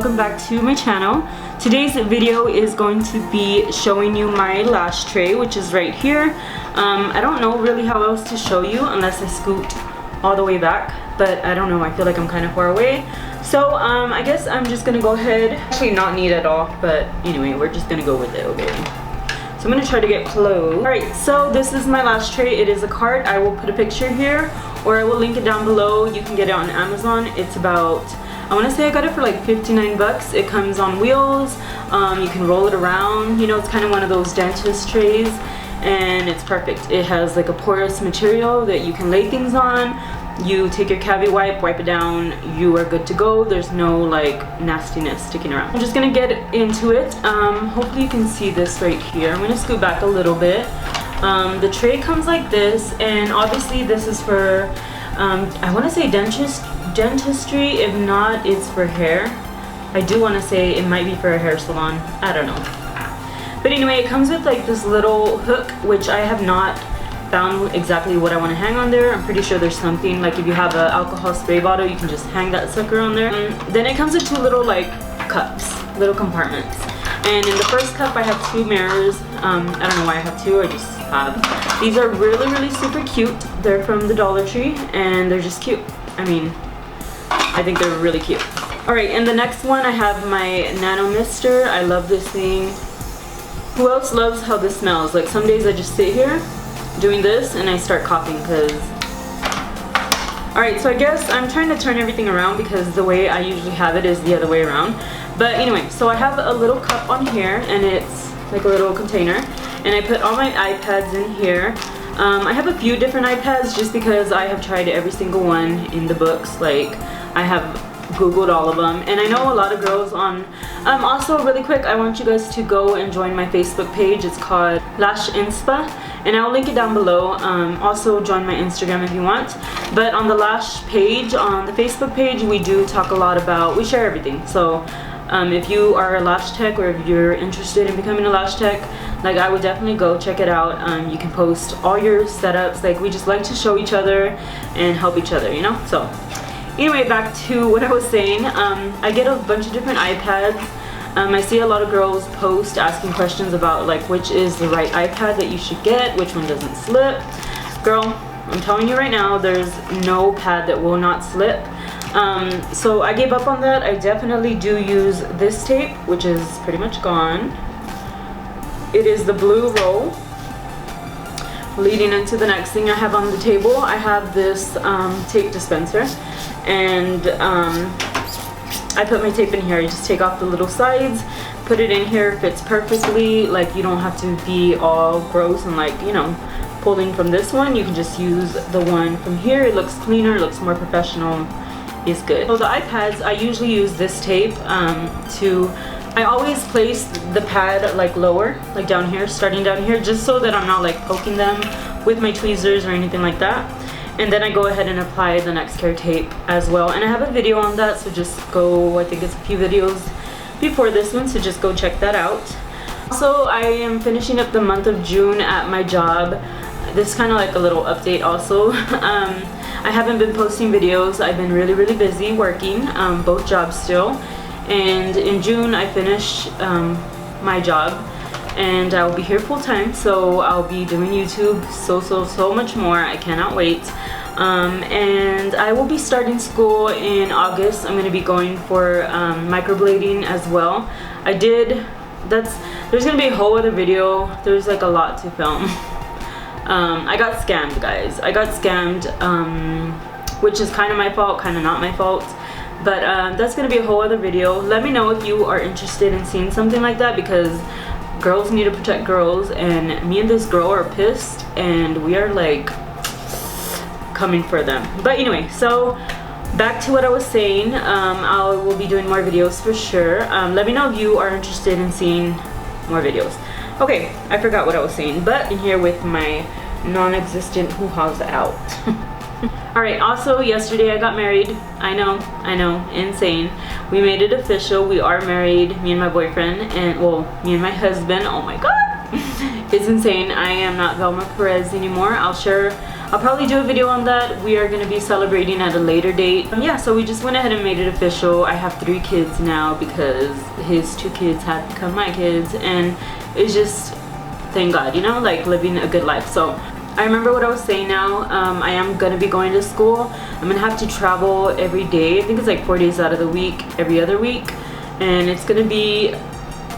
Welcome back to my channel. Today's video is going to be showing you my lash tray, which is right here. I don't know really how else to show you unless I scoot all the way back, but I don't know, I feel like I'm kind of far away. So I guess I'm just gonna go ahead, actually not neat at all, but anyway, we're just gonna go with it, okay? So I'm gonna try to get close. Alright, so this is my lash tray. It is a cart. I will put a picture here, or I will link it down below. You can get it on Amazon. It's about, I want to say I got it for like 59 bucks. It comes on wheels. You can roll it around. You know, it's kind of one of those dentist trays, and it's perfect. It has like a porous material that you can lay things on. You take your cavi wipe it down, you are good to go. There's no like nastiness sticking around. I'm just gonna get into it. Hopefully you can see this right here. I'm gonna scoot back a little bit. The tray comes like this, and obviously this is for I want to say dentistry. If not, it's for hair. I do want to say it might be for a hair salon. I don't know. But anyway, it comes with like this little hook, which I have not found exactly what I want to hang on there. I'm pretty sure there's something, like if you have an alcohol spray bottle, you can just hang that sucker on there. Then it comes with two little like cups, little compartments. And in the first cup I have two mirrors. I don't know why I have two, I just have. These are really super cute. They're from the Dollar Tree and they're just cute. I mean, I think they're really cute. Alright, and the next one I have my Nano Mister. I love this thing. Who else loves how this smells? Like some days I just sit here doing this and I start coughing because... Alright, so I guess I'm trying to turn everything around because the way I usually have it is the other way around. But anyway, so I have a little cup on here and it's like a little container, and I put all my iPads in here. I have a few different iPads just because I have tried every single one in the books. Like I have Googled all of them, and I know a lot of girls on also really quick, I want you guys to go and join my Facebook page. It's called Lash Inspa, and I'll link it down below. Also join my Instagram if you want. But on the lash page, on the Facebook page, we do talk a lot about, we share everything. So if you are a lash tech, or if you're interested in becoming a lash tech, like I would definitely go check it out. You can post all your setups. Like we just like to show each other and help each other, you know. So anyway, back to what I was saying. I get a bunch of different iPads. I see a lot of girls post asking questions about like which is the right iPad that you should get, which one doesn't slip. Girl, I'm telling you right now, there's no pad that will not slip. So I gave up on that. I definitely do use this tape, which is pretty much gone. It is the blue roll. Leading into the next thing I have on the table, I have this tape dispenser, and I put my tape in here. I just take off the little sides, put it in here, fits perfectly. Like you don't have to be all gross and like, you know, pulling from this one. You can just use the one from here. It looks cleaner, it looks more professional. It's good. So the iPads, I usually use this tape I always place the pad like lower, like down here, starting down here, just so that I'm not like poking them with my tweezers or anything like that. And then I go ahead and apply the next care tape as well. And I have a video on that, so just go, I think it's a few videos before this one, so just go check that out. Also, I am finishing up the month of June at my job. This is kind of like a little update also. I haven't been posting videos. I've been really busy working, both jobs still. And in June I finish my job, and I'll be here full-time, so I'll be doing YouTube so much more. I cannot wait. And I will be starting school in August. I'm going to be going for microblading as well. There's going to be a whole other video. There's like a lot to film. I got scammed, guys. I got scammed, which is kind of my fault, kind of not my fault. But that's going to be a whole other video. Let me know if you are interested in seeing something like that, because girls need to protect girls, and me and this girl are pissed, and we are like coming for them. But anyway, so back to what I was saying. I will be doing more videos for sure. Let me know if you are interested in seeing more videos. Okay, I forgot what I was saying, but in here with my non-existent hoo-ha's out. Alright, also yesterday I got married. I know, insane. We made it official. We are married, me and my boyfriend, and well, me and my husband. Oh my god. It's insane. I am not Velma Perez anymore. I'll share I'll probably do a video on that. We are going to be celebrating at a later date. Yeah, so we just went ahead and made it official. I have 3 kids now because his 2 kids have become my kids, and it's just, thank God, you know, like living a good life. So I remember what I was saying now. I am going to be going to school. I'm going to have to travel every day. I think it's like 4 days out of the week, every other week. And it's going to be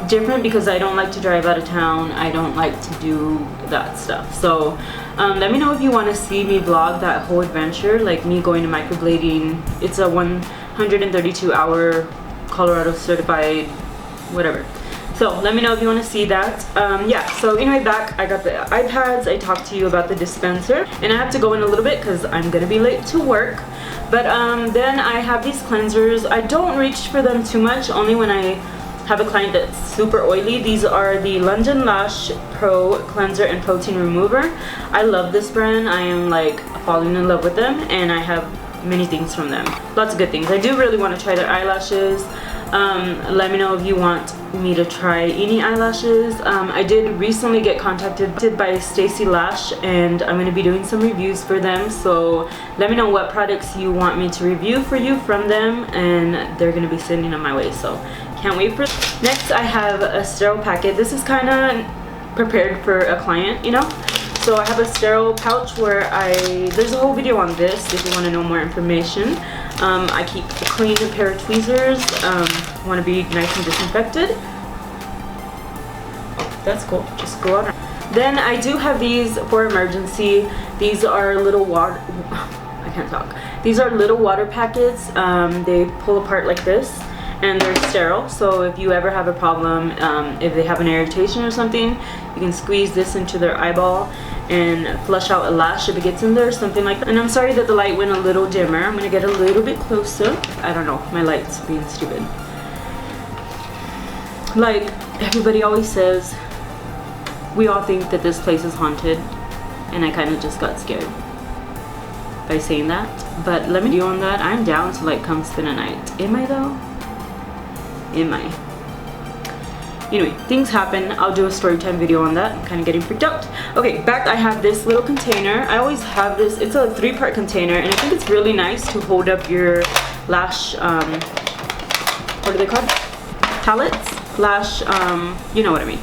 different because I don't like to drive out of town. I don't like to do that stuff. So let me know if you want to see me vlog that whole adventure, like me going to microblading. It's a 132-hour Colorado certified whatever. So let me know if you want to see that. Yeah, so anyway, back, I got the iPads. I talked to you about the dispenser, and I have to go in a little bit because I'm gonna be late to work. But then I have these cleansers. I don't reach for them too much, only when I have a client that's super oily. These are the London Lash Pro Cleanser and Protein Remover. I love this brand. I am like falling in love with them, and I have many things from them. Lots of good things. I do really want to try their eyelashes. Let me know if you want me to try any eyelashes. I did recently get contacted by Stacy Lash, and I'm going to be doing some reviews for them. So let me know what products you want me to review for you from them, and they're going to be sending them my way. So can't wait for. Next, I have a sterile packet. This is kind of prepared for a client, you know. So I have a sterile pouch where there's a whole video on this if you want to know more information. I keep a clean pair of tweezers. Want to be nice and disinfected. Oh, that's cool. Just go on. Then I do have these for emergency. These are little water. I can't talk. These are little water packets. They pull apart like this, and they're sterile. So if you ever have a problem, if they have an irritation or something, you can squeeze this into their eyeball and flush out a lash if it gets in there, something like that. And I'm sorry that the light went a little dimmer. I'm gonna get a little bit closer. I don't know, my light's being stupid. Like everybody always says, we all think that this place is haunted, and I kind of just got scared by saying that. But let me do on that. I'm down to like come spend a night. Am I though? Am I? Anyway, things happen. I'll do a story time video on that. I'm kind of getting freaked out. Okay, back I have this little container. I always have this. It's a 3-part container, and I think it's really nice to hold up your lash, what are they called? Palettes? Lash, you know what I mean.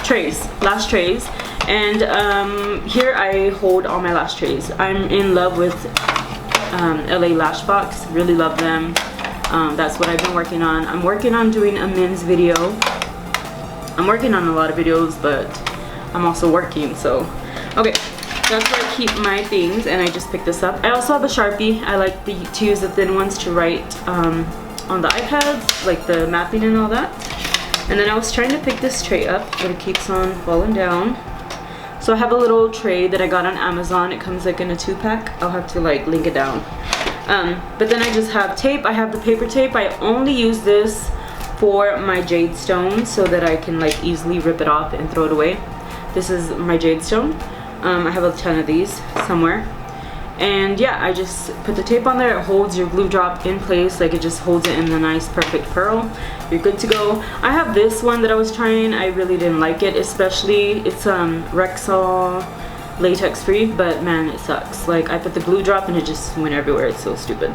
Trays, lash trays. And here I hold all my lash trays. I'm in love with LA Lash Box. Really love them. That's what I've been working on. I'm working on doing a men's video. I'm working on a lot of videos, but I'm also working, so okay, that's where I keep my things. And I just picked this up. I also have a Sharpie. I like to use the thin ones to write on the iPads, like the mapping and all that. And then I was trying to pick this tray up, but it keeps on falling down. So I have a little tray that I got on Amazon. It comes like in a 2-pack. I'll have to like link it down. But then I just have tape. I have the paper tape. I only use this for my jade stone so that I can like easily rip it off and throw it away. This is my jade stone. I have a ton of these somewhere. And yeah, I just put the tape on there. It holds your glue drop in place. Like it just holds it in the nice perfect pearl. You're good to go. I have this one that I was trying. I really didn't like it, especially it's Rexall latex free, but man, it sucks. Like I put the glue drop and it just went everywhere. It's so stupid.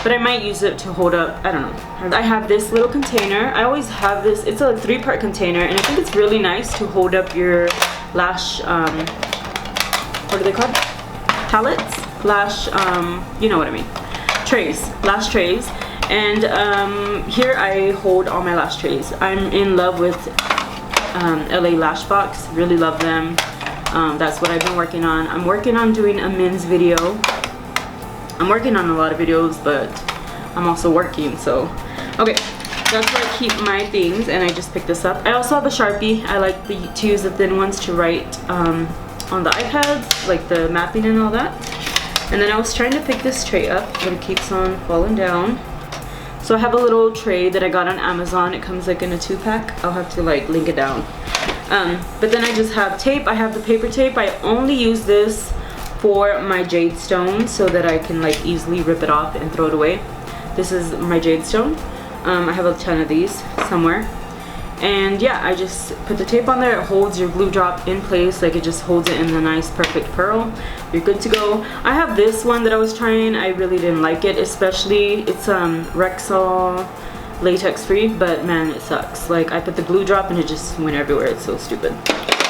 But I might use it to hold up, I don't know. I have this little container. I always have this. It's a 3-part container, and I think it's really nice to hold up your lash, what are they called? Palettes? Lash, you know what I mean. Trays, lash trays. And here I hold all my lash trays. I'm in love with LA Lash Box. Really love them. That's what I've been working on. I'm working on doing a men's video. I'm working on a lot of videos, but I'm also working, so okay, that's where I keep my things. And I just picked this up. I also have a Sharpie. I like to use the thin ones to write on the iPads, like the mapping and all that. And then I was trying to pick this tray up, but it keeps on falling down. So I have a little tray that I got on Amazon. It comes like in a 2-pack. I'll have to like link it down. But then I just have tape. I have the paper tape. I only use this for my jade stone so that I can like easily rip it off and throw it away. This is my jade stone. I have a ton of these somewhere. And yeah, I just put the tape on there. It holds your glue drop in place, like it just holds it in the nice perfect pearl. You're good to go. I have this one that I was trying. I really didn't like it, especially it's Rexall latex free, but man, it sucks. Like I put the glue drop and it just went everywhere. It's so stupid.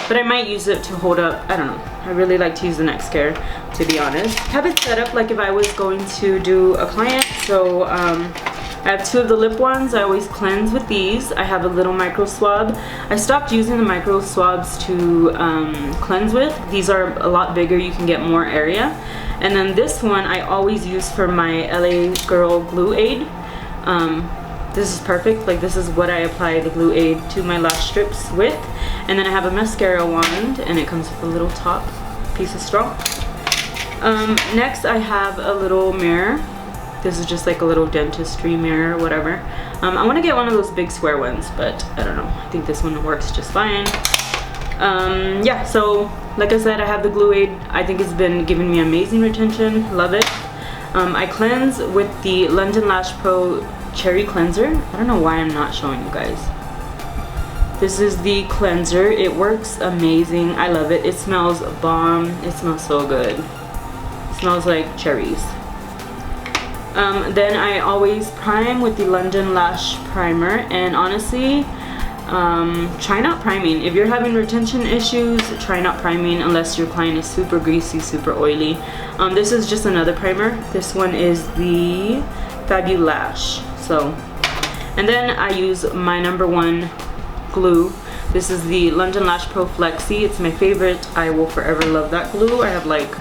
But I might use it to hold up, I don't know. I really like to use the neck scare, to be honest. Have it set up like if I was going to do a client. So I have 2 of the lip ones. I always cleanse with these. I have a little micro swab. I stopped using the micro swabs to cleanse with. These are a lot bigger. You can get more area. And then this one I always use for my LA Girl Glue Aid. This is perfect. Like this is what I apply the glue aid to my lash strips with. And then I have a mascara wand, and it comes with a little top piece of straw. Next I have a little mirror. This is just like a little dentistry mirror, whatever. I want to get one of those big square ones, but I don't know. I think this one works just fine. Yeah, so like I said, I have the glue aid. I think it's been giving me amazing retention. Love it. I cleanse with the London Lash Pro Cherry Cleanser. I don't know why I'm not showing you guys. This is the cleanser. It works amazing. I love it. It smells bomb. It smells so good. It smells like cherries. Then I always prime with the London Lash Primer, and honestly, try not priming. If you're having retention issues, try not priming unless your client is super greasy, super oily. This is just another primer. This one is the Fabulash. So, and then I use my #1 glue. This is the London Lash Pro Flexi. It's my favorite. I will forever love that glue. I have like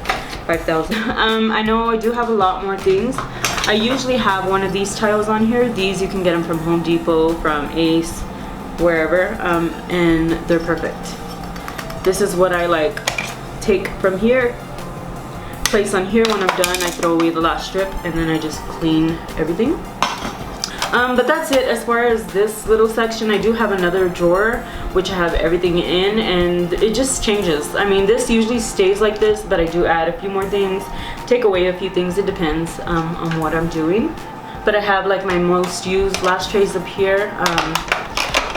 5,000. I know I do have a lot more things. I usually have one of these tiles on here. These you can get them from Home Depot, from Ace, wherever, and they're perfect. This is what I like take from here, place on here. When I'm done, I throw away the lash strip, and then I just clean everything. But that's it as far as this little section. I do have another drawer which I have everything in, and it just changes. I mean, this usually stays like this, but I do add a few more things, take away a few things. It depends on what I'm doing. But I have like my most used lash trays up here.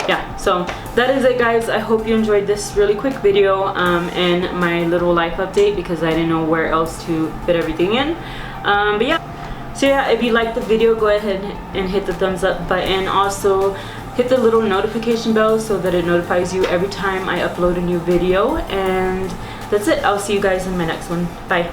Yeah, so that is it, guys. I hope you enjoyed this really quick video and my little life update, because I didn't know where else to fit everything in. But yeah. So yeah, if you liked the video, go ahead and hit the thumbs up button. Also, hit the little notification bell so that it notifies you every time I upload a new video. And that's it. I'll see you guys in my next one. Bye.